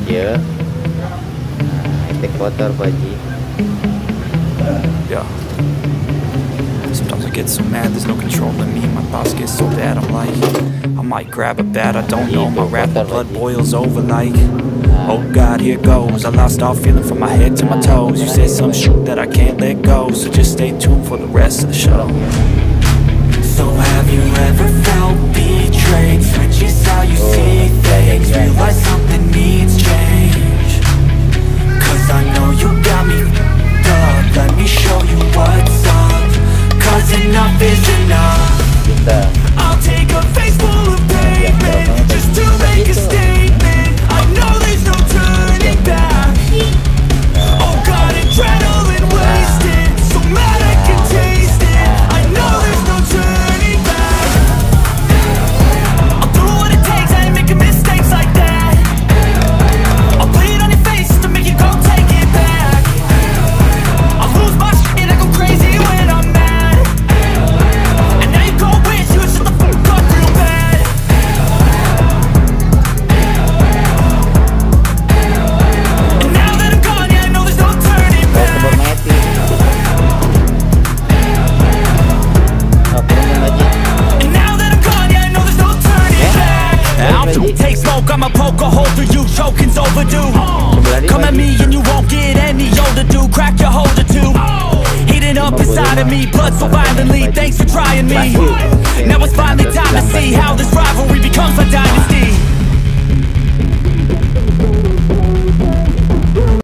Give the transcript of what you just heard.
Ya. Tek kotor Paji. Yeah. Sometimes I get so mad, there's no controlling me. My thoughts get so bad, I'm like, I might grab a bat, I don't know. My wrath, my blood boils over like, oh God, here goes. I lost all feeling from my head to my toes. You said some shit that I can't let go, so just stay tuned for the rest of the show. So have you ever felt betrayed? Switches how you see things, realize something needs change. Cause I know you got me f***ed up, let me show you what's up. Cause enough is enough. I'll take a face full of pavement just to make a statement. I know there's no turning back. Oh God, adrenaline wasted, so mad I can taste it. I know there's no turning back. I'll do what it takes, I ain't making mistakes like that. I'll bleed on your face to make you go take it back. I'll lose my shit, I go crazy when I'm mad. And now you go wish you would shut the fuck up real bad. And now that I'm gone, yeah, I know there's no turning back. And now that I'm gone, yeah, I know there's no turning back. I'll take smoke, I'ma poke a hole through you, choking's overdue. Come at me and you won't get any older, dude. Crack your holder too. Heating up inside of me, blood so violently. Thanks for trying me. Now it's finally time to see how this rivalry becomes a dynasty.